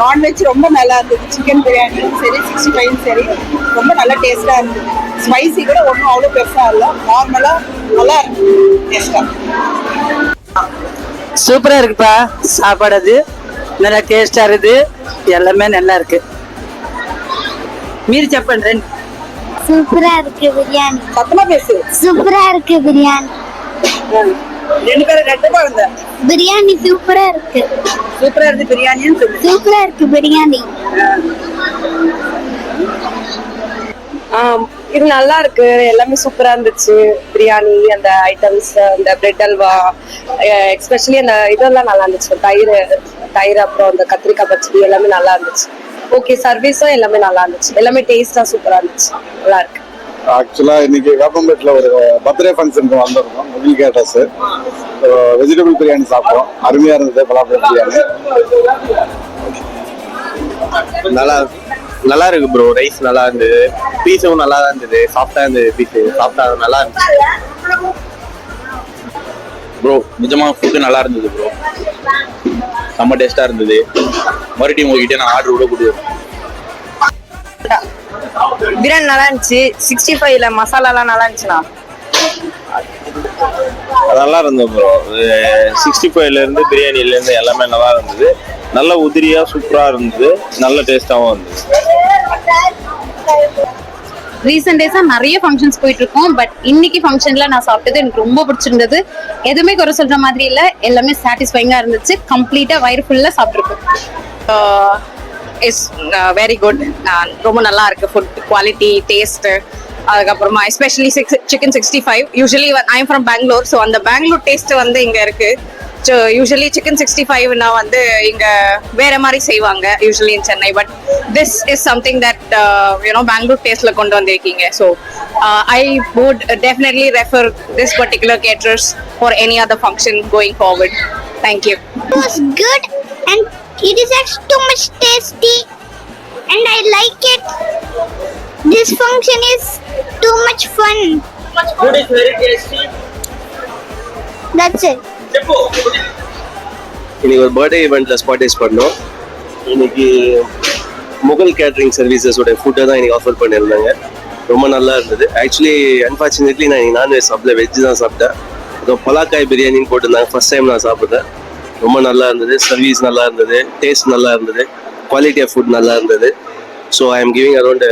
Non veg ரொம்ப நல்லா இருந்தது. சிக்கன் பிரியாணியும் சரி 65 சரி ரொம்ப நல்லா டேஸ்ட்டாக இருந்தது. ஸ்பைசி கூட ஒன்றும் அவ்வளோ பெருசாக இல்லை, நார்மலாக நல்லா இருந்தது டேஸ்ட்டாக. சூப்பராக இருக்குப்பா சாப்பாடு, அது நல்லா டேஸ்டாக இருக்குது, எல்லாமே நல்லா இருக்கு. மீறி சாப்பிட்றேன். சூப்பரா இருக்கு பிரியாணி. சத்தமா பேசு. சூப்பரா இருக்கு பிரியாணி. ரெண்டு பேரும் ரெண்டுமா இருந்த பிரியாணி சூப்பரா இருக்கு. சூப்பரா இருக்கு பிரியாணின்னு சொல்லு. சூப்பரா இருக்கு பிரியாணி. இது நல்லா இருக்கு, எல்லாமே சூப்பரா இருந்துச்சு. பிரியாணி, அந்த ஐட்டம்ஸ், அந்த பிரெட் அல்வா, எஸ்பெஷலி அந்த இதெல்லாம் நல்லா இருந்துச்சு. தயிர் அப்புறம் அந்த கத்திரிக்காய் பச்சடி எல்லாமே நல்லா இருந்துச்சு. ஓகே, சர்வீஸும் எல்லாமே நல்லா இருந்துச்சு. எல்லாமே டேஸ்டா சூப்பரா இருந்துச்சு, நல்லா இருக்கு. ஆக்சுவலா இன்னைக்கு வேப்பம்பேட்டில் ஒரு பர்த்டே ஃபங்க்ஷனுக்கு வந்திருக்கோம். மொபைல் கேட்டர்ஸ் வெஜிடபிள் பிரியாணி சாப்பிட்டோம், அருமையா இருந்தது. பலாப்பழ பிரியாணி நல்லா இருக்கு ப்ரோ. ரைஸ் நல்லா இருந்தது, பீஸும் நல்லா தான் இருந்தது, சாஃப்டா இருந்தது. பீஸ் சாஃப்டா நல்லா இருந்துச்சு ப்ரோ. நிஜமா ஃபுட்டு நல்லா இருந்தது ப்ரோ, செம்ம டேஸ்டா இருந்தது. மறுபடியும் உங்ககிட்ட நான் ஆர்டர் கூட கொடுக்குறேன். பிரியாணி நல்லா இருந்துச்சு. 65ல மசாலாலாம் நல்லா இருந்துச்சுண்ணா. நல்லா இருந்தது ப்ரோ. 65ல இருந்து பிரியாணில இருந்து எல்லாமே நல்லா இருந்தது. நல்ல உதிரியா சூப்பரா இருந்தது, நல்ல டேஸ்டாவும் இருந்தது. ரீசெண்ட் டேஸா நிறைய ஃபங்க்ஷன்ஸ் போயிட்டு இருக்கோம். பட் இன்னைக்கு ஃபங்க்ஷன்ல நான் சாப்பிட்டது எனக்கு ரொம்ப பிடிச்சிருந்தது. எதுவுமே குறை சொல்ற மாதிரி இல்லை, எல்லாமே சாட்டிஸ்ஃபைங்கா இருந்துச்சு. கம்ப்ளீட்டா வயிறு ஃபுல்லா சாப்பிட்ருக்கோம். Is very good. ரொம்ப நல்லா இருக்கு. ஃபுட் குவாலிட்டி, டேஸ்ட், அதுக்கப்புறமா especially chicken 65. Usually I am from Bangalore, so அந்த பெங்களூர் டேஸ்ட் வந்து இங்க இருக்கு. ஸோ யூஸ்வலி சிக்கன் 65னா வந்து இங்க வேற மாதிரி செய்வாங்க usually in Chennai. But this is something that Bangalore டேஸ்ட்ல கொண்டு வந்திருக்கீங்க. So I would definitely refer this particular caterers for any other function going forward. Thank you. It was good and it is too much tasty and I like it. This function is too much fun. Food is very tasty. That's it. இன்னைக்கு ஒரு birthday ஈவெண்ட்ல ஸ்பாட்டைஸ் பண்ணோம். இன்னைக்கு Mughal catering சர்வீசஸோட ஃபுட்டை தான் இன்னைக்கு offer பண்ணியிருந்தாங்க. ரொம்ப நல்லா இருந்தது. ஆக்சுவலி அன்ஃபார்ச்சுனேட்லி நான் இன்னைக்கு நான்வெஜ் சாப்பிடல, வெஜ் தான் சாப்பிட்டேன். அப்புறம் பலாக்காய் பிரியாணின்னு போட்டிருந்தாங்க, ஃபர்ஸ்ட் டைம் நான் சாப்பிட்டேன். ரொம்ப நல்லா இருந்தது. சர்வீஸ் நல்லா இருந்தது, டேஸ்ட் நல்லா இருந்தது, குவாலிட்டி ஆஃப் ஃபுட் நல்லா இருந்தது. So I am giving around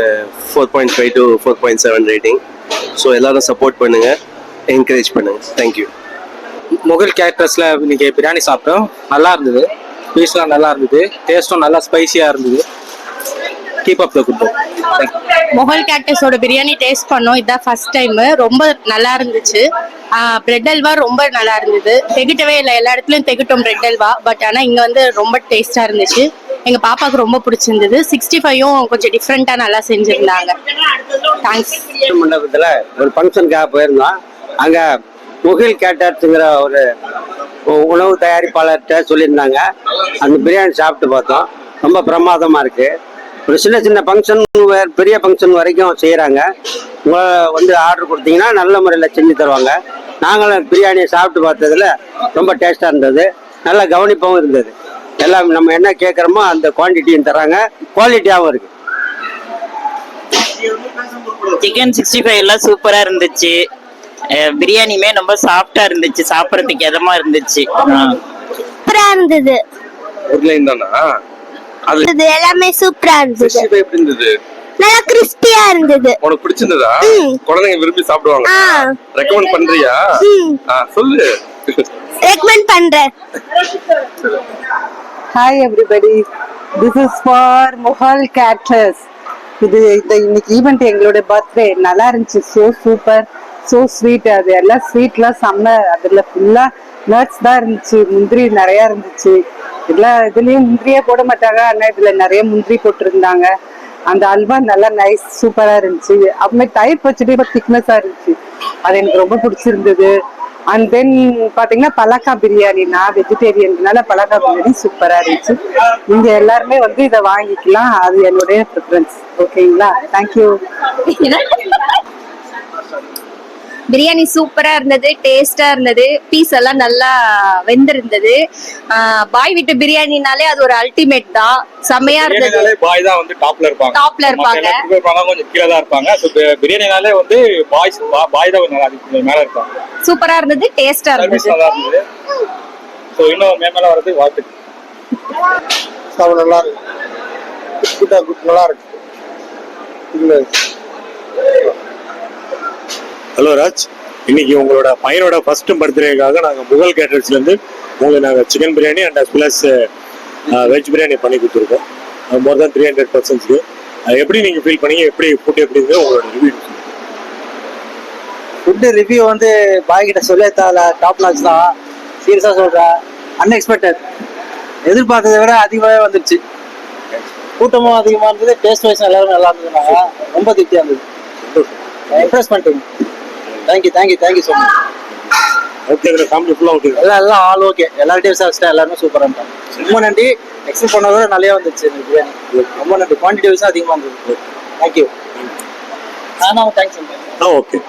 4.5 to 4.7 rating. So எல்லாரும் சப்போர்ட் பண்ணுங்க, என்கரேஜ் பண்ணுங்க. தேங்க்யூ. முகல் கேட்டர்ஸ்ல இன்னைக்கு பிரியாணி சாப்பிட்டோம், நல்லா இருந்தது. பீஸ்லாம் நல்லா இருந்தது, டேஸ்டும் நல்லா ஸ்பைசியா இருந்தது. Keep up the good. Mughal கேட்டர்ஸோட பிரியாணி டேஸ்ட் பண்ணோம், இதான் ஃபர்ஸ்ட் டைம். ரொம்ப நல்லா இருந்துச்சு. பிரெட் அல்வா ரொம்ப நல்லா இருந்தது. திகட்டவே இல்லை, எல்லா இடத்துலயும் திகட்டும் பிரெட் அல்வா. பட் ஆனா இங்க வந்து ரொம்ப டேஸ்டா இருந்துச்சு. எங்க பாப்பாவுக்கு ரொம்ப பிடிச்சிருந்தது. 65யும் கொஞ்சம் டிஃப்ரெண்டா நல்லா செஞ்சிருந்தாங்க. தேங்க்ஸ். மண்டபத்துல ஒரு ஃபங்க்ஷனுக்காக போயிருந்தோம். அங்க முகில் கேட்டர்ஸுங்கிற ஒரு உணவு தயாரிப்பாளர்கிட்ட சொல்லியிருந்தாங்க. அந்த பிரியாணி சாப்பிட்டு பார்த்தோம், ரொம்ப பிரமாதமா இருக்கு. ஒரு சின்ன சின்ன ஃபங்க்ஷன், பெரிய ஃபங்க்ஷன் வரைக்கும் செய்கிறாங்க. உங்களை வந்து ஆர்டர் கொடுத்தீங்கன்னா நல்ல முறையில் செஞ்சு தருவாங்க. நாங்களும் பிரியாணியை சாப்பிட்டு பார்த்ததுல ரொம்ப டேஸ்டாக இருந்தது, நல்ல கவனிப்பாகவும் இருந்தது. எல்லாம் நம்ம என்ன கேட்குறோமோ அந்த குவான்டிட்டியும் தராங்க, குவாலிட்டியாகவும் இருக்கு. சிக்கன் 65 சூப்பரா இருந்துச்சு. பிரியாணியுமே ரொம்ப சாஃப்டா இருந்துச்சு, சாப்பிடறதுக்கு எதமா இருந்துச்சு. சூப்பரா இருந்தது. அது எல்லாமே சூப்பரா இருந்தது. எப்படி இருந்தது? நல்லா கிறிஸ்பியா இருந்தது. உனக்கு பிடிச்சிருந்ததா? குழந்தைங்க விரும்பி சாப்பிடுவாங்க. ரெக்கமெண்ட் பண்றியா? சொல்லு. ரெக்கமெண்ட் பண்றேன். Hi everybody, this is for Mughal caterers. இது இன்னைக்கு ஈவெண்ட் எங்களோட பர்த்டே. நல்லா இருந்துச்சு. So super, so sweet. அது எல்லாம் ஸ்வீட்லாம் செம்ம. அதில் ஃபுல்லாக நட்ஸ் தான் இருந்துச்சு, முந்திரி நிறையா இருந்துச்சு. இதுலயும் முந்திரியே போட மாட்டாங்க, ஆனால் இதில் நிறைய முந்திரி போட்டிருந்தாங்க. அந்த அல்வா நல்லா நைஸ் சூப்பராக இருந்துச்சு. அப்புறமே தயிர் பச்சடி திக்னஸாக இருந்துச்சு, அது எனக்கு ரொம்ப பிடிச்சிருந்தது. அண்ட் தென் பார்த்தீங்கன்னா பலாக்கா பிரியாணி, நான் வெஜிடேரியன்னால பலாக்கா பிரியாணி சூப்பராக இருந்துச்சு. நீங்க எல்லாருமே வந்து இதை வாங்கிக்கலாம், அது என்னுடைய ப்ரிஃபரன்ஸ். ஓகேங்களா? தேங்க்யூ. பிரியாணி சூப்பரா இருந்தது, டேஸ்டா இருந்தது, பீஸ் எல்லாம் நல்லா வெந்திருந்தது. பாய் வீட்டு பிரியாணினாலே அது ஒரு அல்டிமேட் தான், செம்மையா இருந்தது. பாய் தான் வந்து டாப்ல இருப்பாங்க. கொஞ்சம் கீழே தான் இருப்பாங்க. பிரியாணினாலே வந்து பாய் தான் கொஞ்சம் மேல இருப்பாங்க. சூப்பரா இருந்தது, டேஸ்டா இருந்தது. நல்லா இருந்தது. ஸோ இன்னும் மேல வரது வாழ்த்து. நல்லா இருக்கு, நல்லா இருக்கு. ஹலோ ராஜ், இன்னைக்கு உங்களோட பையனோட ஃபர்ஸ்ட் பர்த்டேக்காக நாங்கள் முகல் கேட்டர்ஸ்லேருந்து உங்களுக்கு நாங்கள் chicken biryani and as well as veg biryani பண்ணி கொடுத்துருக்கோம். மோர் தேன் 300 பர்சன்ஸ்க்கு. எப்படி நீங்கள் ஃபீல் பண்ணீங்க, எப்படி ஃபுட் எப்படிங்க உங்களோட ரிவ்யூ? ஃபுட்டு ரிவ்யூ வந்து பாய் கிட்ட சொல்ல தேவையில்ல, டாப் நாச் தான். சீரியஸாக சொல்கிறேன், அன்எக்ஸ்பெக்டட். எதிர்பார்த்ததை விட அதிகமாகவே வந்துருச்சு. கூட்டமும் அதிகமாக இருந்தது, டேஸ்ட் வைஸ் எல்லாரும் நல்லா இருந்ததுனால ரொம்ப திருப்தியாக இருந்தது. இம்ப்ரெஸ் பண்ணிட்டீங்க. Thank you so much. ஓகே, இதில் ஃபேமிலி ஃபுல்லாக ஓகே? எல்லாம் ஆல் ஓகே. எல்லார்ட்டையும் விசாரிச்சிட்டேன், எல்லாருமே சூப்பராக இருந்தாங்க. ரொம்ப நன்றி. எக்ஸ்பெக்ட் பண்ணதை விட நிறையா வந்துச்சு எனக்கு பிரியாணி. ரொம்ப நன்றி. குவான்டிட்டி வைஸும் அதிகமாக இருந்தது. தேங்க்யூ. தேங்க்ஸ். ஓகே.